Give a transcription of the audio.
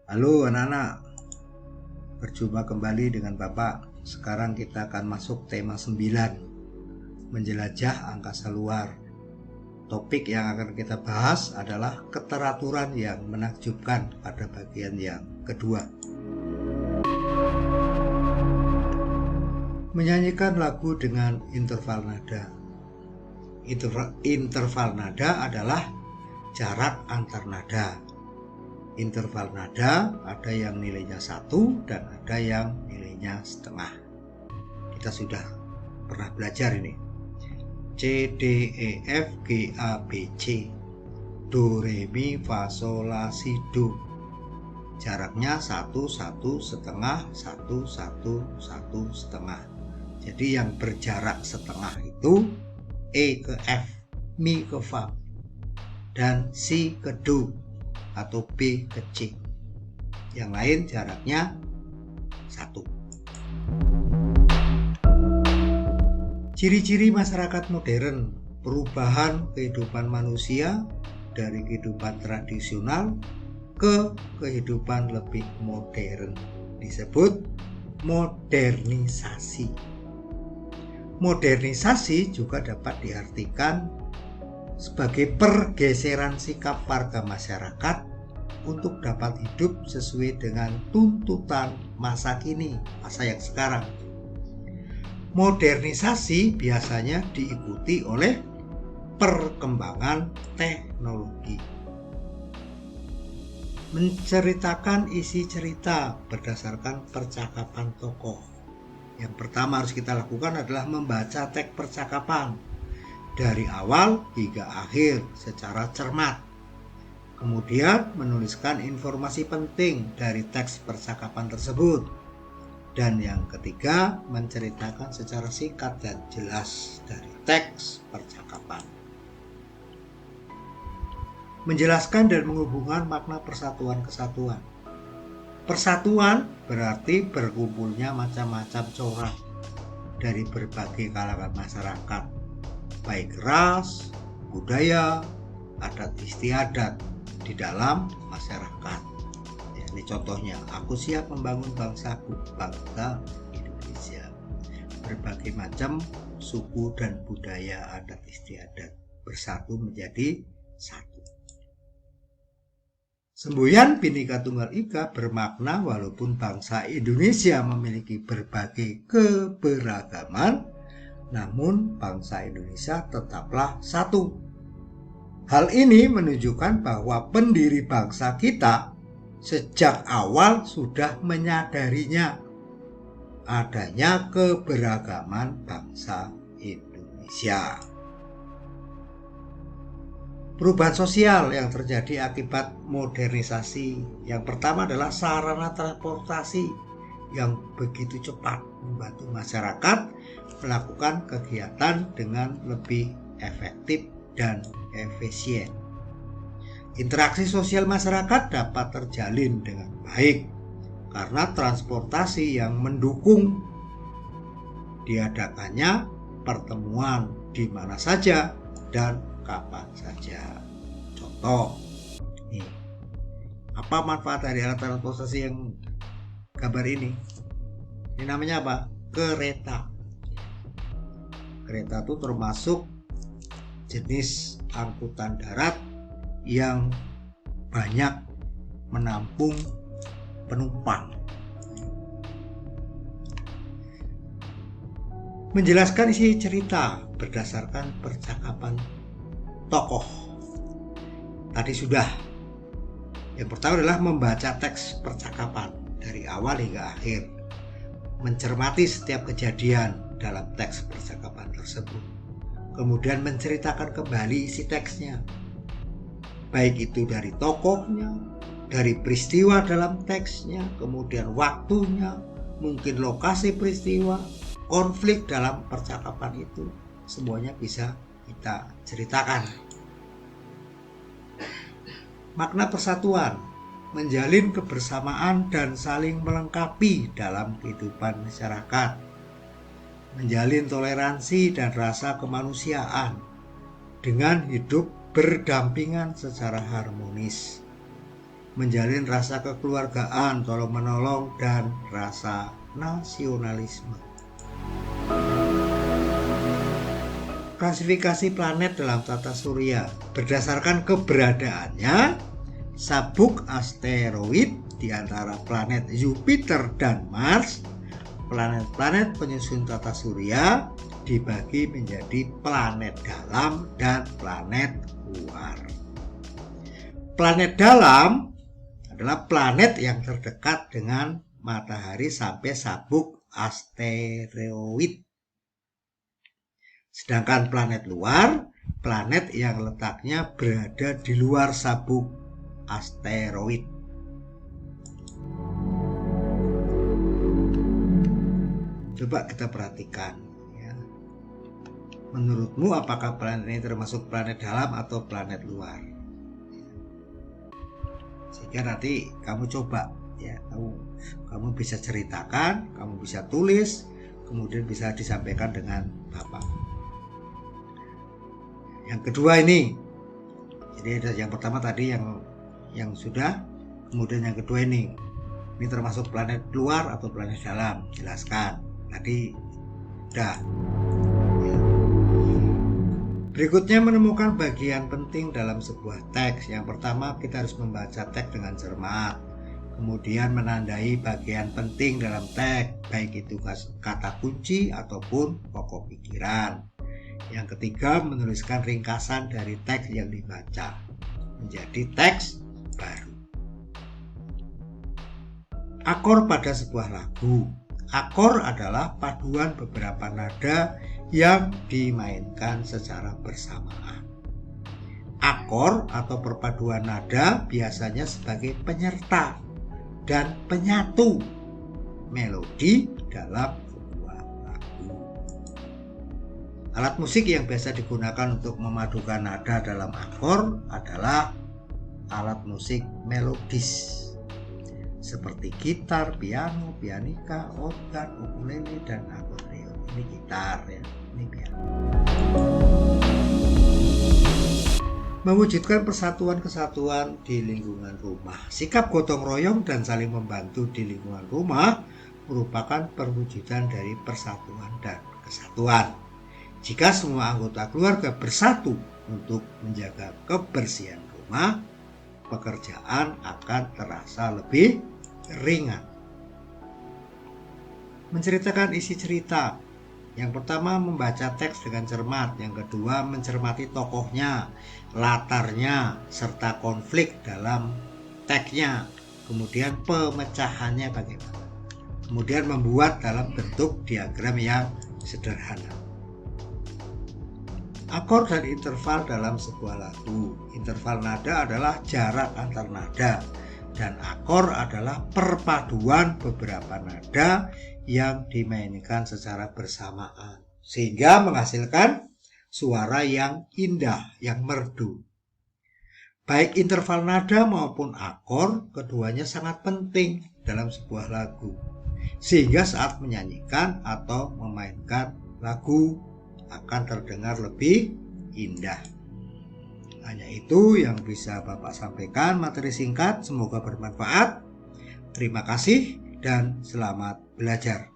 Halo anak-anak, berjumpa kembali dengan Bapak. Sekarang kita akan masuk tema 9, menjelajah angkasa luar. Topik yang akan kita bahas adalah keteraturan yang menakjubkan pada bagian yang kedua. Menyanyikan lagu dengan interval nada. Interval nada adalah jarak antar nada. Interval nada ada yang nilainya 1 dan ada yang nilainya setengah. Kita sudah pernah belajar ini. C, D, E, F, G, A, B, C, Do, Re, Mi, Fa, Sol, La, Si, Do. Jaraknya 1, 1, setengah, 1, 1, 1, setengah. Jadi yang berjarak setengah itu E ke F, Mi ke Fa, dan Si ke Do atau B ke C. Yang lain jaraknya 1. Ciri-ciri masyarakat modern, perubahan kehidupan manusia dari kehidupan tradisional ke kehidupan lebih modern, disebut modernisasi. Modernisasi juga dapat diartikan sebagai pergeseran sikap warga masyarakat untuk dapat hidup sesuai dengan tuntutan masa kini, masa yang sekarang. Modernisasi biasanya diikuti oleh perkembangan teknologi. Menceritakan isi cerita berdasarkan percakapan tokoh. Yang pertama harus kita lakukan adalah membaca teks percakapan dari awal hingga akhir secara cermat. Kemudian menuliskan informasi penting dari teks percakapan tersebut. Dan yang ketiga, menceritakan secara singkat dan jelas dari teks percakapan. Menjelaskan dan menghubungkan makna persatuan kesatuan. Persatuan berarti berkumpulnya macam-macam corak dari berbagai kalangan masyarakat, baik ras, budaya, adat istiadat di dalam masyarakat. Ini contohnya, aku siap membangun bangsaku, bangsa Indonesia. Berbagai macam suku dan budaya adat istiadat bersatu menjadi satu. Semboyan Bhinneka Tunggal Ika bermakna walaupun bangsa Indonesia memiliki berbagai keberagaman, namun bangsa Indonesia tetaplah satu. Hal ini menunjukkan bahwa pendiri bangsa kita sejak awal sudah menyadarinya adanya keberagaman bangsa Indonesia. Perubahan sosial yang terjadi akibat modernisasi. Yang pertama adalah sarana transportasi yang begitu cepat membantu masyarakat melakukan kegiatan dengan lebih efektif dan efisien. Interaksi sosial masyarakat dapat terjalin dengan baik karena transportasi yang mendukung diadakannya pertemuan di mana saja dan kapan saja. Contoh, nih, apa manfaat dari alat transportasi yang gambar ini? Ini namanya apa? Kereta. Kereta itu termasuk jenis angkutan darat yang banyak menampung penumpang. Menjelaskan isi cerita berdasarkan percakapan tokoh. Tadi sudah. Yang pertama adalah membaca teks percakapan dari awal hingga akhir. Mencermati setiap kejadian dalam teks percakapan tersebut. Kemudian menceritakan kembali isi teksnya. Baik itu dari tokohnya, dari peristiwa dalam teksnya, kemudian waktunya, mungkin lokasi peristiwa, konflik dalam percakapan itu, semuanya bisa kita ceritakan. Makna persatuan, menjalin kebersamaan dan saling melengkapi dalam kehidupan masyarakat, menjalin toleransi dan rasa kemanusiaan dengan hidup berdampingan secara harmonis. menjalin rasa kekeluargaan, tolong-menolong, dan rasa nasionalisme. Klasifikasi planet dalam tata surya berdasarkan keberadaannya, sabuk asteroid di antara planet Jupiter dan Mars. Planet-planet penyusun tata surya dibagi menjadi planet dalam dan planet luar. Planet dalam adalah planet yang terdekat dengan matahari sampai sabuk asteroid. Sedangkan planet luar, planet yang letaknya berada di luar sabuk asteroid. Coba kita perhatikan ya. Menurutmu apakah planet ini termasuk planet dalam atau planet luar? Sehingga nanti kamu coba ya, kamu bisa ceritakan, kamu bisa tulis, kemudian bisa disampaikan dengan Bapak. Yang kedua ini, jadi yang pertama tadi yang sudah, kemudian yang kedua ini termasuk planet luar atau planet dalam, jelaskan. Tadi udah. Berikutnya menemukan bagian penting dalam sebuah teks. Yang pertama kita harus membaca teks dengan cermat. Kemudian menandai bagian penting dalam teks, baik itu kata kunci ataupun pokok pikiran. Yang ketiga menuliskan ringkasan dari teks yang dibaca menjadi teks baru. Akor pada sebuah lagu. Akor adalah paduan beberapa nada yang dimainkan secara bersamaan. Akor atau perpaduan nada biasanya sebagai penyerta dan penyatu melodi dalam sebuah lagu. Alat musik yang biasa digunakan untuk memadukan nada dalam akor adalah alat musik melodis seperti gitar, piano, pianika, organ, ukulele, dan akordeon. Ini gitar ya, ini piano. Mewujudkan persatuan kesatuan di lingkungan rumah. Sikap gotong royong dan saling membantu di lingkungan rumah merupakan perwujudan dari persatuan dan kesatuan. Jika semua anggota keluarga bersatu untuk menjaga kebersihan rumah, pekerjaan akan terasa lebih ringan. Menceritakan isi cerita. Yang pertama membaca teks dengan cermat, yang kedua mencermati tokohnya, latarnya, serta konflik dalam teksnya, kemudian pemecahannya bagaimana. Kemudian membuat dalam bentuk diagram yang sederhana. Akor dan interval dalam sebuah lagu. Interval nada adalah jarak antar nada, dan akor adalah perpaduan beberapa nada yang dimainkan secara bersamaan sehingga menghasilkan suara yang indah, yang merdu. Baik interval nada maupun akor, keduanya sangat penting dalam sebuah lagu sehingga saat menyanyikan atau memainkan lagu akan terdengar lebih indah. Hanya itu yang bisa Bapak sampaikan, materi singkat, semoga bermanfaat. Terima kasih dan selamat belajar.